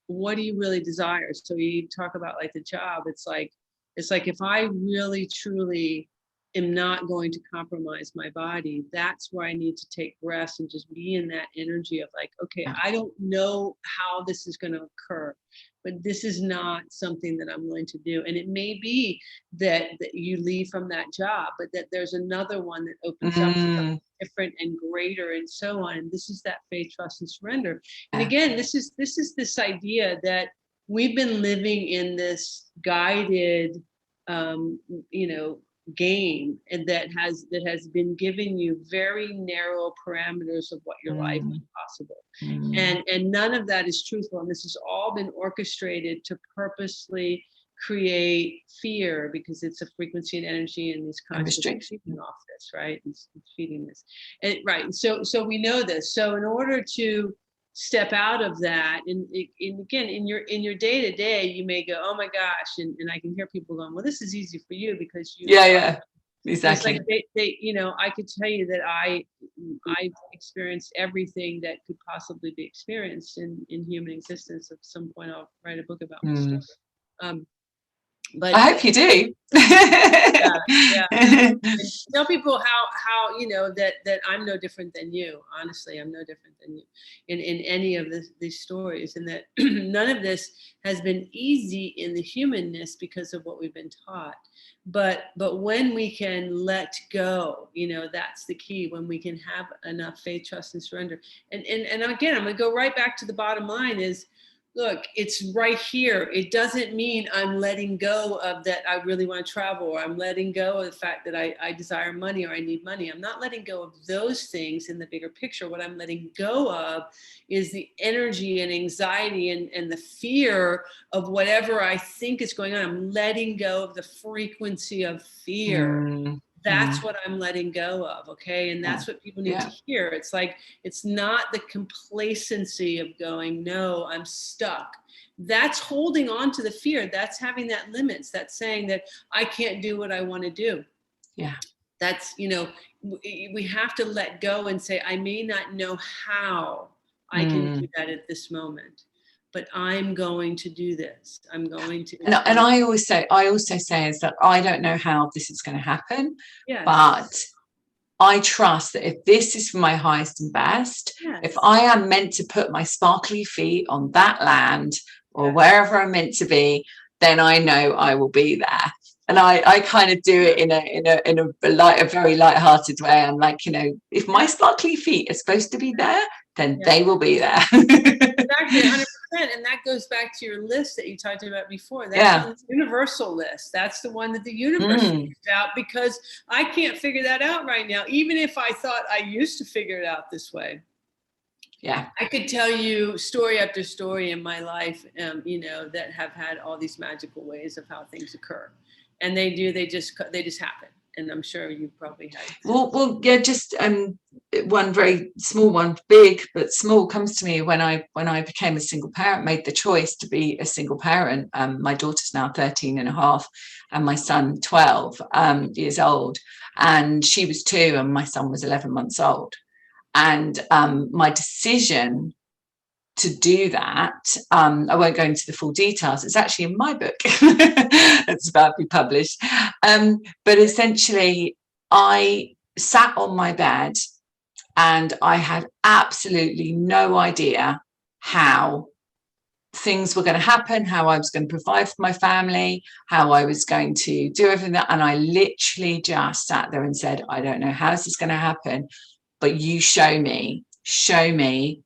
what do you really desire? So you talk about like the job. It's like if I really truly am not going to compromise my body, that's where I need to take breaths and just be in that energy of like, okay, I don't know how this is going to occur, but this is not something that I'm willing to do. And it may be that you leave from that job, but that there's another one that opens up something different and greater, and so on. And this is that faith, trust, and surrender. And again, this is this idea that we've been living in this guided, game, and that has been giving you very narrow parameters of what your life is possible. And none of that is truthful. And this has all been orchestrated to purposely create fear, because it's a frequency and energy, and these consciousness feeding off this, right? It's feeding this. And right. And so we know this. So in order to step out of that, and again, in your day-to-day, you may go, oh my gosh, and I can hear people going, well, this is easy for you because you exactly. It's like they I could tell you that I experienced everything that could possibly be experienced in human existence. At some point I'll write a book about my story. But I hope you do. And tell people how that I'm no different than you. Honestly, I'm no different than you in any of these stories, and that none of this has been easy in the humanness because of what we've been taught. But when we can let go, that's the key. When we can have enough faith, trust, and surrender. And again, I'm going to go right back to the bottom line is, Look, it's right here. It doesn't mean I'm letting go of that I really want to travel, or I'm letting go of the fact that I desire money or I need money. I'm not letting go of those things in the bigger picture. What I'm letting go of is the energy and anxiety and the fear of whatever I think is going on. I'm letting go of the frequency of fear. That's what I'm letting go of. Okay. And that's what people need to hear. It's like, it's not the complacency of going, no, I'm stuck. That's holding on to the fear. That's having that limits. That's saying that I can't do what I want to do. Yeah. That's, we have to let go and say, I may not know how I can do that at this moment, but I'm going to do this. I'm going to. And I also say is that I don't know how this is going to happen, but I trust that if this is for my highest and best, if I am meant to put my sparkly feet on that land or wherever I'm meant to be, then I know I will be there. And I kind of do it in a very light-hearted way. I'm like, if my sparkly feet are supposed to be there, then they will be there. Exactly, 100%. And that goes back to your list that you talked about before. That's on the universal list. That's the one that the universe figured out, because I can't figure that out right now. Even if I thought I used to figure it out this way. Yeah. I could tell you story after story in my life, that have had all these magical ways of how things occur. And they just happen. And I'm sure you probably had. Well, yeah, just one very small one, big but small, comes to me when I became a single parent, made the choice to be a single parent. My daughter's now 13 and a half and my son 12 years old, and she was 2 and my son was 11 months old. And my decision to do that, I won't go into the full details, it's actually in my book. It's about to be published, but essentially I sat on my bed and I had absolutely no idea how things were going to happen, how I was going to provide for my family, how I was going to do everything that, and I literally just sat there and said, I don't know how this is going to happen, but you show me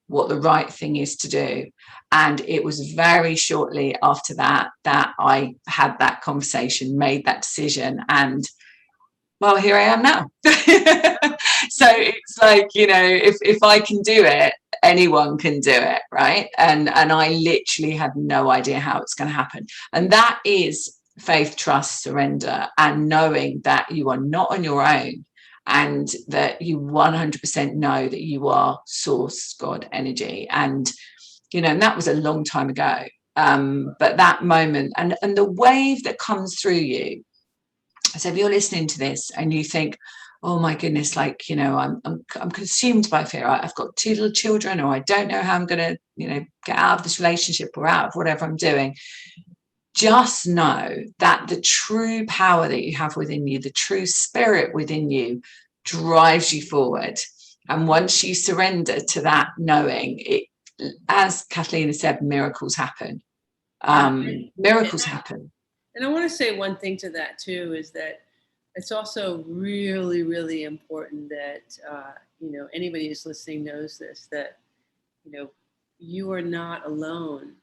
what the right thing is to do. And it was very shortly after that I had that conversation, made that decision, and well, here I am now. So it's like, if I can do it, anyone can do it, right? And I literally had no idea how it's going to happen. And that is faith, trust, surrender, and knowing that you are not on your own, and that you 100% know that you are source, God, energy. And, and that was a long time ago. But that moment and the wave that comes through you. So if you're listening to this and you think, oh my goodness, like, I'm consumed by fear. I've got 2 little children, or I don't know how I'm going to, get out of this relationship or out of whatever I'm doing. Just know that the true power that you have within you, the true spirit within you, drives you forward. And once you surrender to that knowing, it, as Cathleena said, miracles happen. Miracles happen. And I want to say one thing to that too, is that it's also really, really important that, anybody who's listening knows this, that, you are not alone.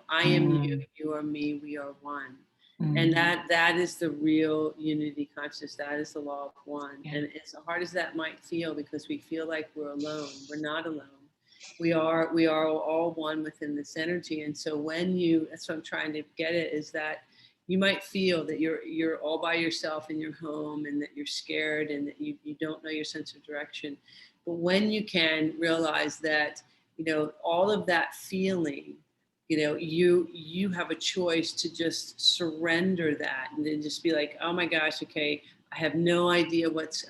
I am you, you are me, we are one. And that is the real unity consciousness. That is the law of one. Yeah. And as hard as that might feel, because we feel like we're alone, we're not alone. We are all one within this energy. And so that's what I'm trying to get at, is that you might feel that you're all by yourself in your home, and that you're scared, and that you don't know your sense of direction. But when you can realize that, all of that feeling, you have a choice to just surrender that, and then just be like, oh my gosh, okay, I have no idea what's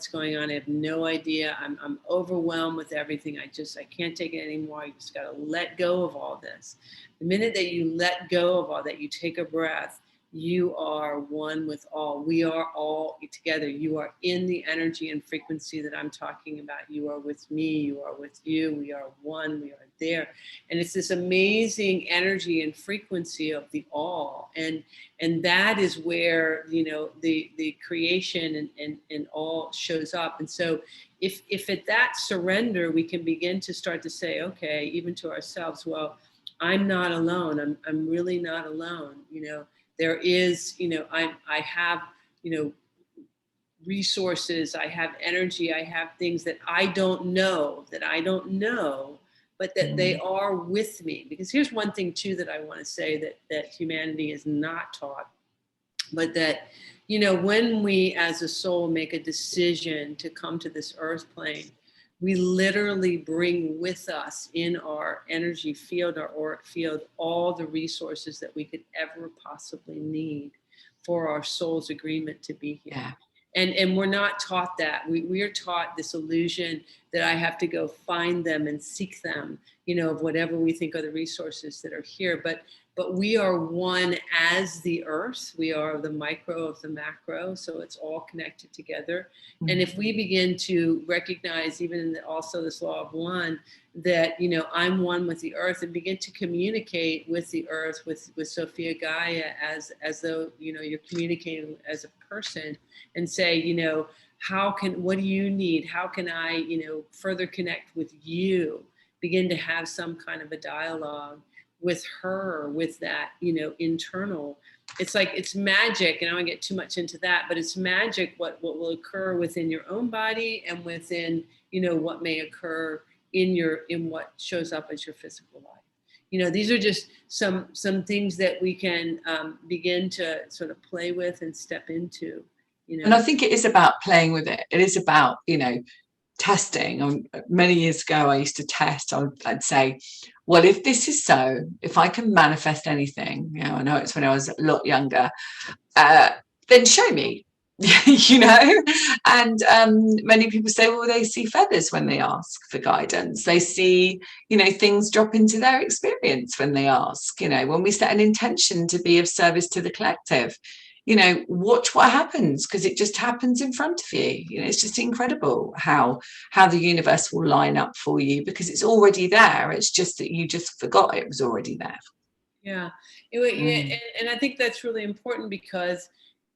going on. I have no idea. I'm overwhelmed with everything. I can't take it anymore. You just got to let go of all this. The minute that you let go of all that, you take a breath, you are one with all. We are all together. You are in the energy and frequency that I'm talking about. You are with me. You are with you. We are one. We are there. And it's this amazing energy and frequency of the all. And that is where, the creation and all shows up. And so if at that surrender, we can begin to start to say, okay, even to ourselves, well, I'm not alone. I'm really not alone. There is, I have, resources, I have energy, I have things that I don't know, but that they are with me. Because here's one thing too that I want to say that humanity is not taught, but that, when we as a soul make a decision to come to this earth plane, we literally bring with us in our energy field, our auric field, all the resources that we could ever possibly need for our soul's agreement to be here. Yeah. And we're not taught that. We are taught this illusion that I have to go find them and seek them, of whatever we think are the resources that are here. But we are one as the earth. We are the micro of the macro. So it's all connected together. Mm-hmm. And if we begin to recognize, even in also this law of one, that, I'm one with the earth, and begin to communicate with the earth, with Sophia Gaia, as though, you're communicating as a person, and say, what do you need? How can I, further connect with you? Begin to have some kind of a dialogue with her, with that, internal. It's like, it's magic, and I don't want to get too much into that, but it's magic what will occur within your own body, and within, what may occur in what shows up as your physical life. These are just some things that we can begin to sort of play with and step into. And I think it is about playing with it. It is about, testing. Many years ago, I used to test. I'd say, well, if this is so, if I can manifest anything, I know it's when I was a lot younger, then show me, And many people say, well, they see feathers when they ask for guidance. They see, things drop into their experience when they ask, when we set an intention to be of service to the collective. Watch what happens, because it just happens in front of you. It's just incredible how the universe will line up for you, because it's already there. It's just that you just forgot it was already there. Yeah. And I think that's really important, because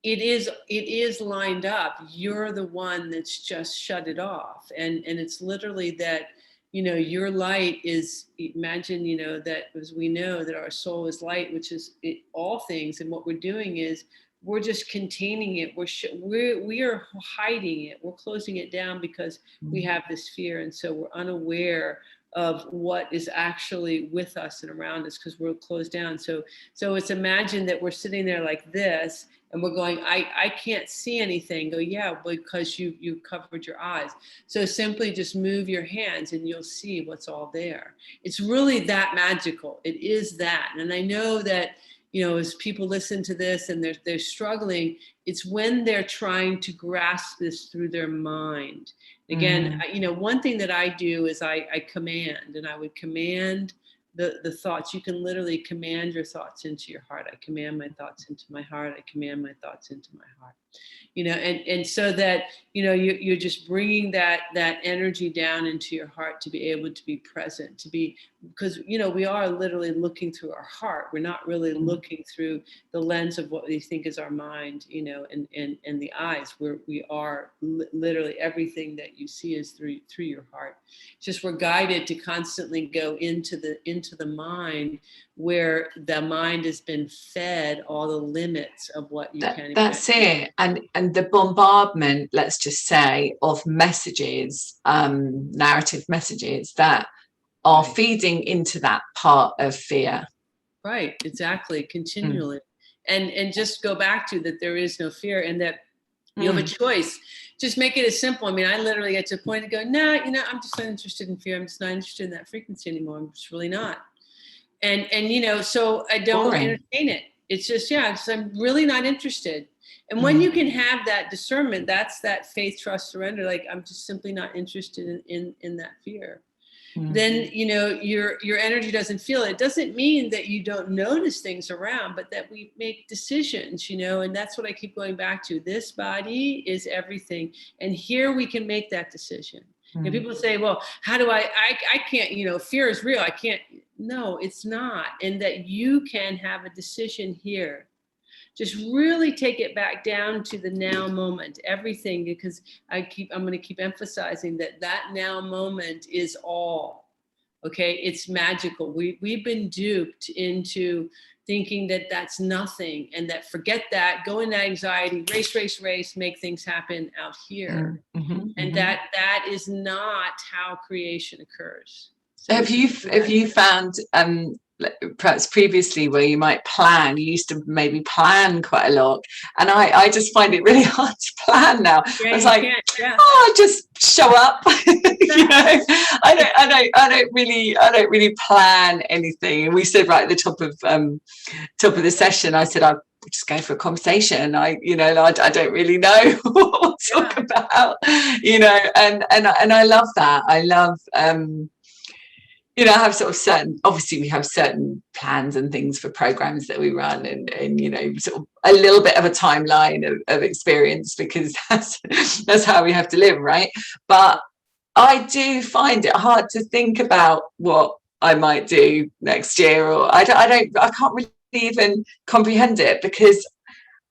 it is lined up. You're the one that's just shut it off. And it's literally that, your light is, imagine, that, as we know, that our soul is light, which is all things. And what we're doing is, we're just containing it. We are hiding it. We're closing it down because we have this fear. And so we're unaware of what is actually with us and around us, because we're closed down. So it's, imagine that we're sitting there like this, and we're going, I can't see anything. Go, yeah, because you covered your eyes. So simply just move your hands and you'll see what's all there. It's really that magical. It is that. And I know that, as people listen to this and they're struggling, it's when they're trying to grasp this through their mind. Again, one thing that I do is I command, and I would command the thoughts. You can literally command your thoughts into your heart. I command my thoughts into my heart. I command my thoughts into my heart. And so that, you're just bringing that energy down into your heart to be able to be present, because, we are literally looking through our heart. We're not really looking through the lens of what we think is our mind, and the eyes, where we are literally everything that you see is through your heart. It's just, we're guided to constantly go into the mind, where the mind has been fed all the limits of what you can. That's it. And the bombardment, let's just say, of messages, narrative messages that are feeding into that part of fear. Right, exactly, continually. And just go back to that there is no fear, and that you have a choice. Just make it as simple. I mean, I literally get to a point to go, nah, I'm just not interested in fear. I'm just not interested in that frequency anymore. I'm just really not. And so I don't entertain it. It's just, I'm really not interested. And when you can have that discernment, that's that faith, trust, surrender. Like, I'm just simply not interested in that fear. Then, your energy doesn't feel it. It doesn't mean that you don't notice things around, but that we make decisions, and that's what I keep going back to. This body is everything. And here we can make that decision. And people say, well, how do I can't, fear is real. I can't. No, it's not. And that you can have a decision here. Just really take it back down to the now moment, everything, because I'm going to keep emphasizing that now moment is all. Okay, it's magical. We've been duped into thinking that that's nothing, and that forget that, go into anxiety, race, make things happen out here. And that is not how creation occurs. So have you found perhaps previously where you might plan, you used to maybe plan quite a lot, and I just find it really hard to plan now. Yeah, it's like, yeah. oh, just show up. You know, I don't really plan anything. We said right at the top of the session, I said I'd just go for a conversation. I don't really know what to talk about, you know, and I love that. I love you know, I have sort of obviously we have certain plans and things for programs that we run, and you know, sort of a little bit of a timeline of experience, because that's how we have to live, right? But I do find it hard to think about what I might do next year, or I can't really even comprehend it, because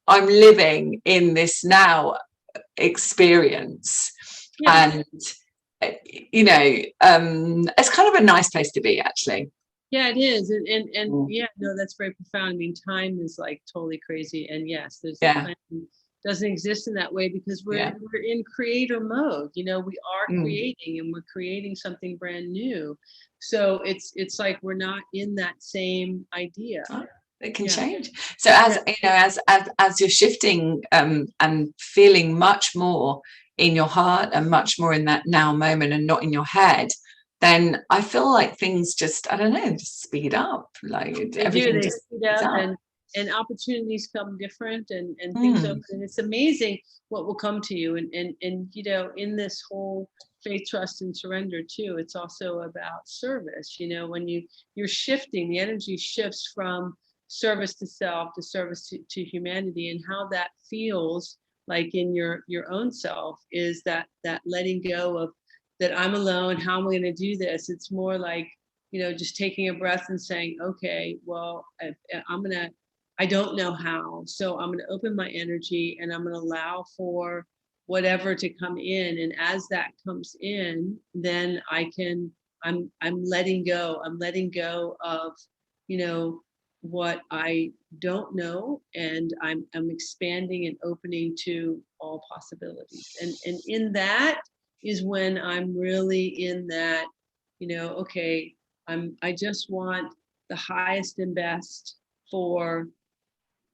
I'm living in this now experience. And you know, it's kind of a nice place to be, actually. Yeah, it is. And yeah, no, that's very profound. I mean, time is like totally crazy. And yes, there's doesn't exist in that way, because we're in creator mode. You know, we are creating, and we're creating something brand new. So it's like we're not in that same idea. It can change. So as you know, as you're shifting and feeling much more in your heart and much more in that now moment and not in your head, then I feel like things just, I don't know, just speed up. Like everything just speed up, and opportunities come different, and things open. And it's amazing what will come to you. And you know, in this whole faith, trust, and surrender too, it's also about service. You know, when you're shifting, the energy shifts from service to self to service to humanity, and how that feels like in your own self is that letting go of that I'm alone, how am I going to do this? It's more like, you know, just taking a breath and saying, okay, well, I don't know how, so I'm going to open my energy, and I'm going to allow for whatever to come in. And as that comes in, then I'm letting go. I'm letting go of, you know, what I don't know, and I'm expanding and opening to all possibilities. And in that is when I'm really in that, you know, okay, I just want the highest and best for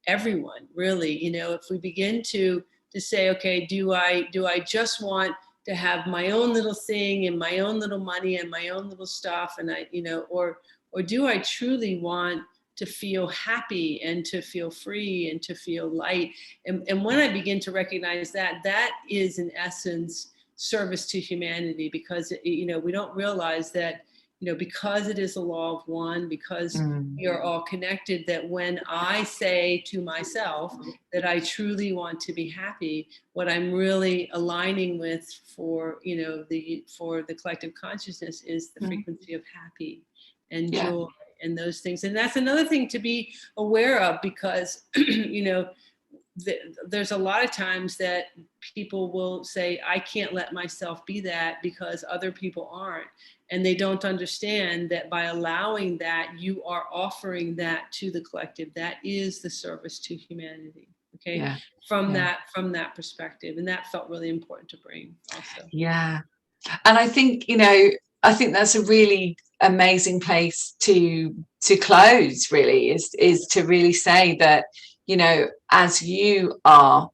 everyone, really. You know, if we begin to say, okay, do I just want to have my own little thing and my own little money and my own little stuff, and I, you know, or do I truly want to feel happy and to feel free and to feel light? And when I begin to recognize that is in essence service to humanity, because, you know, we don't realize that, you know, because it is a law of one, because we are all connected, that when I say to myself that I truly want to be happy, what I'm really aligning with for, you know, for the collective consciousness is the frequency of happy and joy and those things. And that's another thing to be aware of, because, you know, there's a lot of times that people will say, I can't let myself be that because other people aren't. And they don't understand that by allowing that, you are offering that to the collective. That is the service to humanity. Okay. From that perspective. And that felt really important to bring also. Yeah. And I think, you know, I think that's a really amazing place to close, really, is to really say that, you know, as you are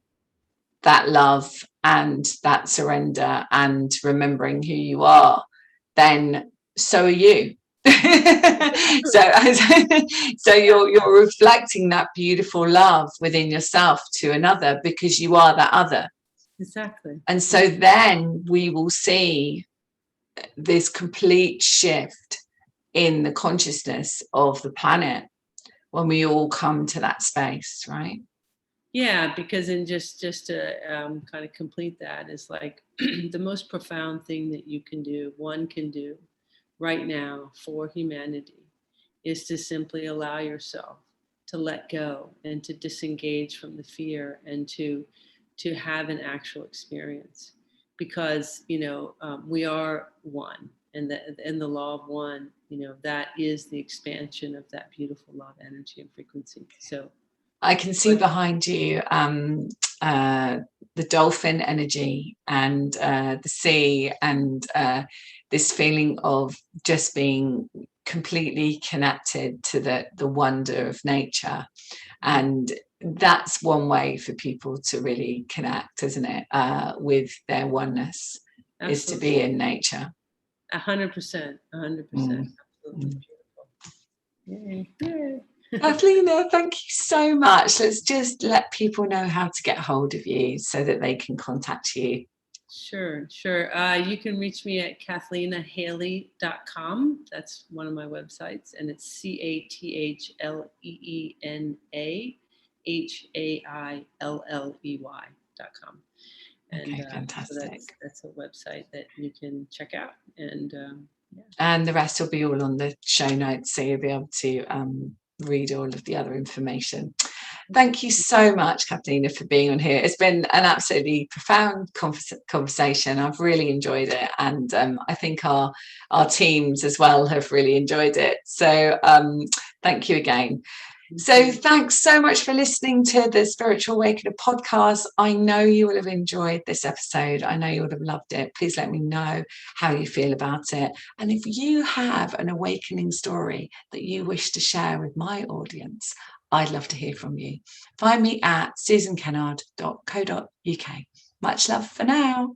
that love and that surrender and remembering who you are, then so are you. So you're reflecting that beautiful love within yourself to another, because you are that other. Exactly. And so then we will see this complete shift in the consciousness of the planet when we all come to that space, right? Yeah, because in just to kind of complete that is like the most profound thing that one can do right now for humanity, is to simply allow yourself to let go and to disengage from the fear, and to have an actual experience. Because, you know, we are one, and the law of one that is the expansion of that beautiful love energy and frequency. So I can see behind you the dolphin energy and the sea, and this feeling of just being completely connected to the wonder of nature. And that's one way for people to really connect, isn't it, with their oneness. Absolutely. Is to be in nature. 100%. 100%. Absolutely beautiful. Yay. Yay. Cathleena, thank you so much. Let's just let people know how to get hold of you so that they can contact you. Sure. You can reach me at KathleenaHailley.com. That's one of my websites, and it's KathleenaHailley.com. And okay, fantastic. So that's a website that you can check out, and and the rest will be all on the show notes, so you'll be able to read all of the other information. Thank you so much, Cathleena, for being on here. It's been an absolutely profound conversation. I've really enjoyed it, and I think our teams as well have really enjoyed it. So thank you again. So thanks so much for listening to the Spiritual Awakener podcast. I know you will have enjoyed this episode. I know you would have loved it. Please let me know how you feel about it. And if you have an awakening story that you wish to share with my audience, I'd love to hear from you. Find me at susankennard.co.uk. Much love for now.